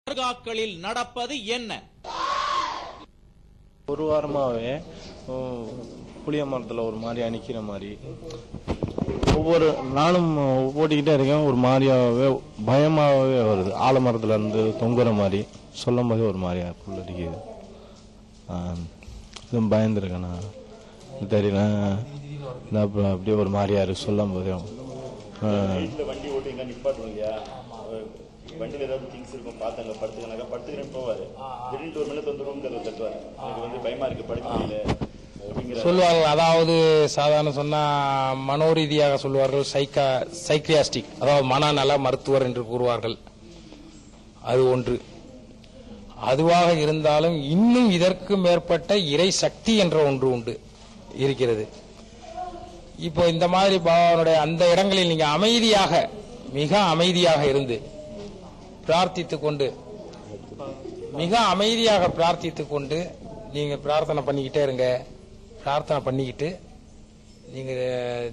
தர்காக்களில் நடப்பது என்ன? ஒரு வாரமாவே புளிய மரத்துல ஒரு மாதிரியா நிக்கிற மாதிரி ஒவ்வொரு நானும் ஓட்டிக்கிட்டே இருக்கேன். ஒரு மாதிரியாவே பயமாவே வருது. ஆலமரத்துல இருந்து தொங்குற மாதிரி சொல்லும் போது ஒரு மாதிரியா புள்ளடிக்குது. பயந்துருக்கேன் நான். தெரியல அப்படியே ஒரு மாதிரியா இருக்கு சொல்லும் போதே. வண்டி ஓட்டிங்க நிப்பாட்டும் இல்லையா, வண்டியில் ஏதாவது திங்ஸ் இருக்கும் பார்த்தாங்க, படுத்துக்கனாக்கா படுத்துக்கிறேன் போவாரு, திடீர்னு ஒரு மணி தொந்தரவும் தட்டுவார். எனக்கு பயமா இருக்கு, படுக்க முடியல சொல்லுவார்கள். அதாவது சாதாரண சொன்னா மனோரீதியாக சொல்லுவார்கள் சைக்கியாஸ்டிக், அதாவது மனநல மருத்துவர் என்று கூறுவார்கள். அது ஒன்று. அதுவாக இருந்தாலும் இன்னும் இதற்கு மேற்பட்ட இறை சக்தி என்ற ஒன்று உண்டு இருக்கிறது. இப்போ இந்த மாதிரி பாபாவுடைய அந்த இடங்களில் நீங்க அமைதியாக, மிக அமைதியாக இருந்து பிரார்த்தித்துக் கொண்டு, மிக அமைதியாக பிரார்த்தித்துக் கொண்டு நீங்க பிரார்த்தனை பண்ணிக்கிட்டே இருங்க. பிரார்த்தனை பண்ணிக்கிட்டு நீங்க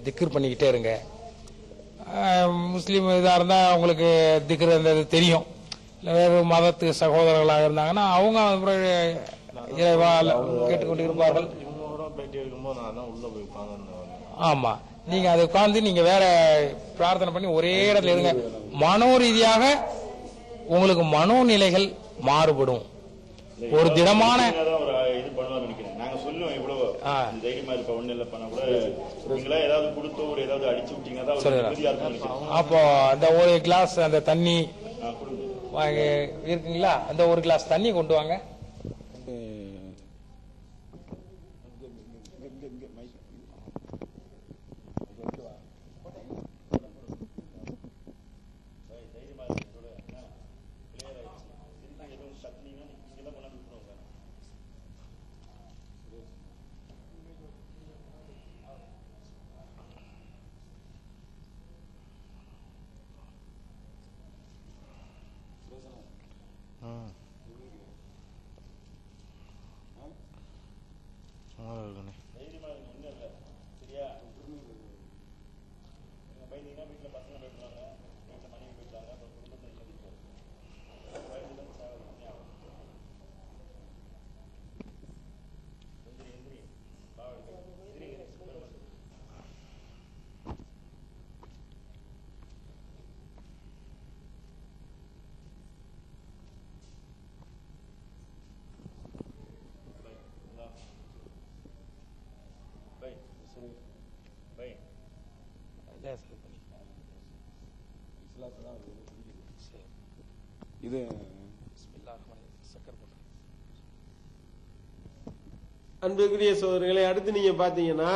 திக்ர் பண்ணிக்கிட்டே இருங்க. முஸ்லீம் இதாக இருந்தா உங்களுக்கு திக்ர் அந்த தெரியும். வேறு மதத்து சகோதரர்களாக இருந்தாங்கன்னா அவங்க இறைவா கேட்டுக்கொண்டு இருப்பார்கள். ஆமா, நீங்க அதை உட்கார்ந்து நீங்க வேற பிரார்த்தனை பண்ணி ஒரே இடத்துல இருங்க. மனோரீதியாக உங்களுக்கு மனோநிலைகள் மாறுபடும். ஒரு திடமான இது பண்ணுவாங்க. நாங்க சொல்லுவோம் எவ்வளவு தைரியமா இருப்ப ஒண்ணு இல்ல பண்ண கூட நீங்களா ஏதாவது கொடுத்து ஒரு ஏதாவது அடிச்சு விட்டீங்கன்னா அப்போ அந்த ஒரு கிளாஸ் அந்த தண்ணி இருக்குங்களா, அந்த ஒரு கிளாஸ் தண்ணி கொண்டு வாங்க. இது அன்புக்குரிய சோதரர்களை, அடுத்து நீங்க பாத்தீங்கன்னா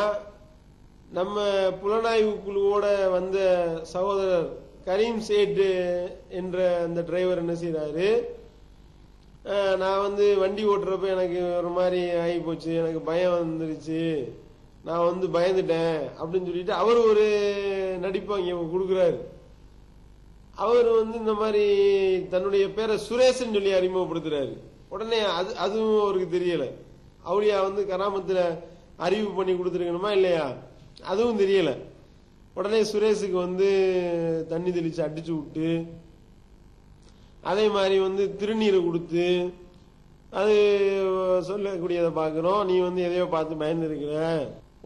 நம்ம புலனாய்வு குழுவோட வந்த சகோதரர் கரீம் சேட் என்ற அந்த டிரைவர் என்ன செய்யறாரு, நான் வண்டி ஓட்டுறப்ப எனக்கு ஒரு மாதிரி ஆகி போச்சு, எனக்கு பயம் வந்துருச்சு, நான் பயந்துட்டேன் அப்படின்னு சொல்லிட்டு அவர் ஒரு நடிப்பை இங்க கொடுக்குறாரு. அவர் இந்த மாதிரி தன்னுடைய பேரை சுரேஷன் சொல்லி அறிமுகப்படுத்துறாரு. உடனே அதுவும் அவருக்கு தெரியல. அவளியா கராமத்துல அறிவு பண்ணி கொடுத்துருக்கணுமா இல்லையா, அதுவும் தெரியல. உடனே சுரேஷுக்கு தண்ணி தெளிச்சு அடிச்சு விட்டு, அதே மாதிரி திருநீரை கொடுத்து, அது சொல்லக்கூடியதை பாக்குறோம். நீ எதையோ பார்த்து பயந்து இருக்கிற,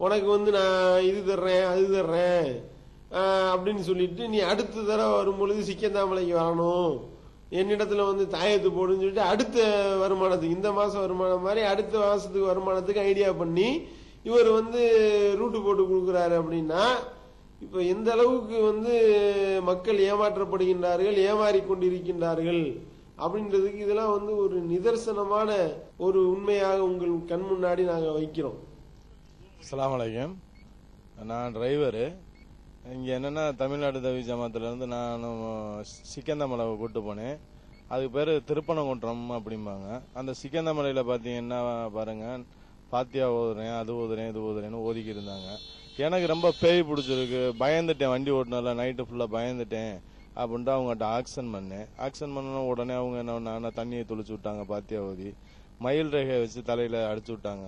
உனக்கு நான் இது தர்றேன் அது தர்றேன் அப்படின்னு சொல்லிட்டு நீ அடுத்த தடவை வரும்பொழுது சிக்கந்தாமலைக்கு வரணும், என்னிடத்துல தாயத்து போடுன்னு சொல்லிட்டு அடுத்த வருமானத்துக்கு, இந்த மாசம் வருமானம் மாதிரி அடுத்த மாசத்துக்கு வருமானத்துக்கு ஐடியா பண்ணி இவர் ரூட்டு போட்டு கொடுக்கிறாரு. அப்படின்னா இப்ப எந்த அளவுக்கு மக்கள் ஏமாற்றப்படுகின்றார்கள், ஏமாறி கொண்டிருக்கின்றார்கள் அப்படின்றதுக்கு இதெல்லாம் ஒரு நிதர்சனமான ஒரு உண்மையாக உங்கள் கண் முன்னாடி நாங்க வைக்கிறோம். அஸ்ஸலாமு அலைக்கும். நான் டிரைவரு. இங்கே என்னென்னா தமிழ்நாடு தவி ஜமாத்துல இருந்து நான் சிக்கந்தமலை கூட்டு போனேன். அதுக்கு பேர் திருப்பனங்குன்றம் அப்படிம்பாங்க. அந்த சிக்கந்தமலையில் பார்த்தீங்கன்னா பாருங்க, பாத்தியா ஓதுறேன், அது ஓதுறேன், இது ஓதுறேன்னு ஓதிக்கி இருந்தாங்க. எனக்கு ரொம்ப பேய் பிடிச்சிருக்கு, பயந்துட்டேன். வண்டி ஓட்டினால நைட்டு ஃபுல்லாக பயந்துட்டேன் அப்படின்ட்டு அவங்ககிட்ட ஆக்ஷன் பண்ணேன். ஆக்ஷன் பண்ண உடனே அவங்க என்ன தண்ணியை துளிச்சு விட்டாங்க, பாத்தியா ஓதி மயில் ரேகையை வச்சு தலையில் அடிச்சு விட்டாங்க.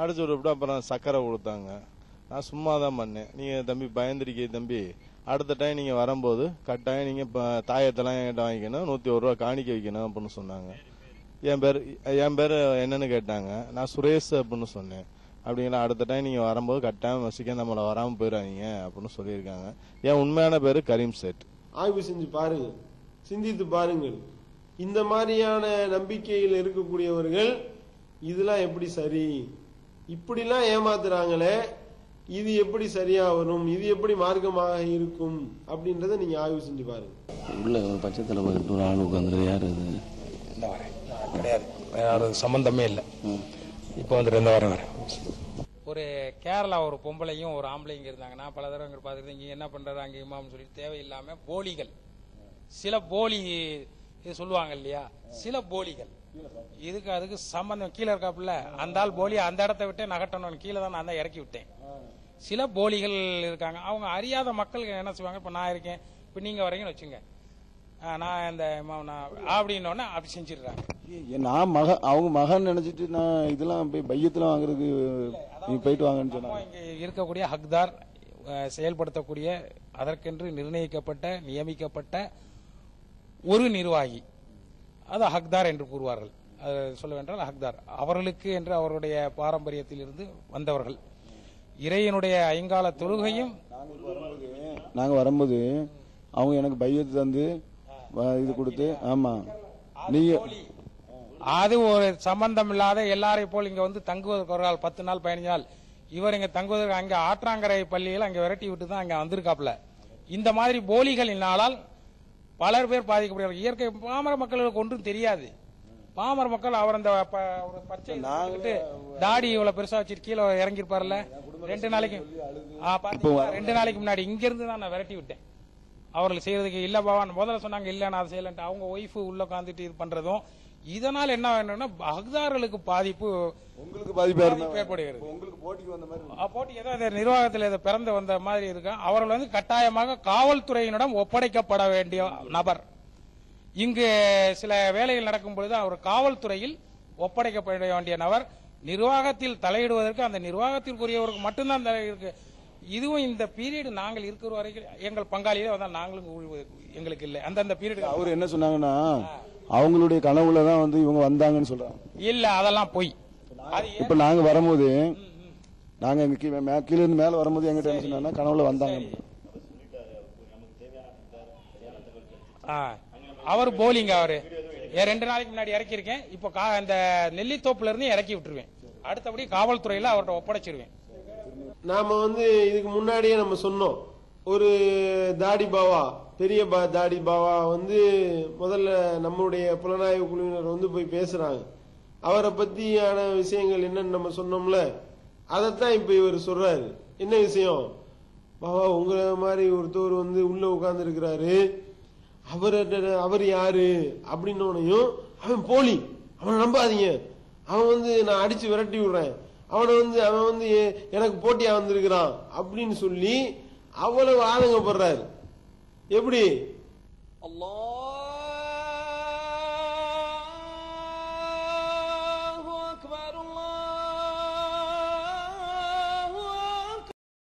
அடிச்சு விட்டு அப்புறம் சக்கரை கொடுத்தாங்க. நான் சும்மா தான் பண்ணேன். நீங்க தம்பி பயந்துருக்கே தம்பி, அடுத்த டைம் நீங்க வரும்போது கட்டாயம் நீங்க தாயத்தெல்லாம் என்கிட்ட வாங்கிக்கணும், 101 ரூபா காணிக்க வைக்கணும் அப்படின்னு சொன்னாங்க. என் பேர் என்னன்னு கேட்டாங்க. நான் சுரேஷ் அப்படின்னு சொன்னேன். அப்படிங்களா, அடுத்த டைம் நீங்க வரும்போது கட்டாயம் சிக்கந்தமலை வராம போயிடாதீங்க அப்படின்னு சொல்லியிருக்காங்க. என் உண்மையான பேரு கரீம் சேட். ஆய்வு செஞ்சு பாருங்க, சிந்தித்து பாருங்கள். இந்த மாதிரியான நம்பிக்கையில் இருக்கக்கூடியவர்கள் இதெல்லாம் எப்படி சரி, இப்படிலாம் ஏமாத்துறாங்களே, இது எப்படி சரியா வரும், இது எப்படி மார்க்கமாக இருக்கும் அப்படின்றத நீங்க ஆய்வு செஞ்சு பாருங்க. உள்ள ஒரு பச்சை தலைவர் ஒரு ஆள் உட்காந்துரு, யாரு அது? கிடையாது, யாரும் சம்பந்தமே இல்லை. இப்போ வந்துட்டு இந்த வாரம் வரேன். ஒரு கேரளா ஒரு பொம்பளையும் ஒரு ஆம்பளைங்க இருந்தாங்கன்னா பல தடவை இங்கே பார்த்துட்டு இங்கே என்ன பண்றாரு அங்கே இமாம்னு சொல்லிட்டு தேவையில்லாம போலிகள், சில போலி இது சொல்லுவாங்க இல்லையா, சில போலிகள் இதுக்கு அதுக்கு சம்பந்தம். கீழே இருக்காப்புல அந்த ஆள் போலி, அந்த இடத்த விட்டு நகட்டணும், கீழே தான் நான் தான் இறக்கி விட்டேன். சில போலிகள் இருக்காங்க, அவங்க அறியாத மக்களுக்கு என்ன செய்வாங்க. இப்ப நான் இருக்கேன், இப்ப நீங்க வரீங்கன்னு வச்சுங்க, நான் இந்த அப்படின்னோடனே அப்படி செஞ்சிடுறாங்க. நான் அவங்க மகன் நினைச்சிட்டு நான் இதெல்லாம் போய் பையத்தெல்லாம் வாங்குறதுக்கு நீங்க போயிட்டு வாங்கன்னு சொன்னாங்க. இங்க இருக்கக்கூடிய ஹக்தார் செயல்படுத்தக்கூடிய அதற்கென்று நிர்ணயிக்கப்பட்ட நியமிக்கப்பட்ட ஒரு நிர்வாகி, அது ஹக்தார் என்று கூறுவார்கள். அது சொல்லவென்றால் ஹக்தார் அவர்களுக்கு என்று அவருடைய பாரம்பரியத்தில் இருந்து வந்தவர்கள். இறையனுடைய ஐங்கால தொழுகையும் நாங்க வரும்போது அவங்க எனக்கு பையத்து தந்து இது கொடுத்து, ஆமா நீங்க அது ஒரு சம்பந்தம் இல்லாத எல்லாரையும் போல் இங்க வந்து தங்குவதற்கு ஒரு நாள் 10 நாள் 15 நாள் இவர் இங்க தங்குவதற்கு அங்க ஆற்றாங்கரை பள்ளியில் அங்க விரட்டி விட்டு தான் அங்க வந்திருக்காப்ல. இந்த மாதிரி போலிகளினால பலர் பேர் பாதிக்கப்படுகிறார்கள். இயற்கை பாமர மக்களுக்கு ஒன்றும் தெரியாது. பாமர மக்கள் அவர் அந்த ஒரு பச்சை தாடி இவ்வளவு பெருசா வச்சுட்டு கீழே இறங்கிருப்பாருல்ல, 2 நாளைக்கு 2 நாளைக்கு முன்னாடி இங்க இருந்து தான் நான் விரட்டி விட்டேன். அவர்கள் செய்யறதுக்கு இல்ல பாவான் முதல்ல சொன்னாங்க, இல்ல நான் அதை செய்யலன்ட்டு அவங்க ஒய்ஃப் உள்ள உட்காந்துட்டு இது பண்றதும் இதனால என்ன வேணும்னா ஹக்தார்களுக்கு பாதிப்பு, உங்களுக்கு பாதிப்பு ஏற்படுகிறது. உங்களுக்கு போட்டிக்கு வந்த மாதிரி போட்டி ஏதோ நிர்வாகத்தில் இதை பிறந்து வந்த மாதிரி இருக்கு. அவர்கள் வந்து கட்டாயமாக காவல்துறையினிடம் ஒப்படைக்கப்பட வேண்டிய நபர். இங்கு சில வேலைகள் நடக்கும் பொழுது அவர் காவல்துறையில் ஒப்படைக்கப்பட வேண்டிய நபர். நிர்வாகத்தில் தலையிடுவதற்கு அந்த நிர்வாகத்திற்குரியவருக்கு மட்டும்தான் இருக்கு. இதுவும் இந்த பீரியட் நாங்கள் இருக்கிற வரைக்கும் எங்கள் பங்காளியே வந்தால் நாங்களும் எங்களுக்கு இல்லை. அந்தந்த பீரியட் அவர் என்ன சொன்னாங்கன்னா அவங்களுடைய கனவுலதான் வந்து இவங்க வந்தாங்கன்னு சொல்றாங்க. இல்ல அதெல்லாம் போய் இப்ப நாங்க வரும்போது நாங்க கீழே இருந்து மேல வரும்போது எங்கிட்ட என்ன சொன்னா கனவுல வந்தாங்க. அவர் போலிங்க, அவரு 2 நாளைக்கு முன்னாடி இறக்கியிருக்கேன். இப்போ இந்த நெல்லித்தோப்புல இருந்து இறக்கி விட்டுருவேன். அடுத்தபடி காவல்துறையில அவர்கிட்ட ஒப்படைச்சிருவேன். நாம வந்து இதுக்கு முன்னாடியே நம்ம சொன்னோம், ஒரு தாடி பாவா, பெரிய தாடி பாவா வந்து முதல்ல நம்மளுடைய புலனாய்வு குழுவினர் வந்து போய் பேசுறாங்க. அவரை பத்தியான விஷயங்கள் என்னன்னு நம்ம சொன்னோம்ல, அதைத்தான் இப்ப இவர் சொல்றாரு. என்ன விஷயம்? பாவா உங்களை மாதிரி ஒருத்தவர் வந்து உள்ள உட்கார்ந்து இருக்கிறாரு, அவர் யாரு அப்படின்னோனையும் அவன் போலி, அவனை நம்பாதீங்க, அவன் வந்து நான் அடிச்சு விரட்டி விடுறேன், அவன் வந்து எனக்கு போட்டியா வந்திருக்கிறான் அப்படின்னு சொல்லி அவ்வளவு ஆதங்கப்படுறாரு. எப்படி? அல்லாஹ்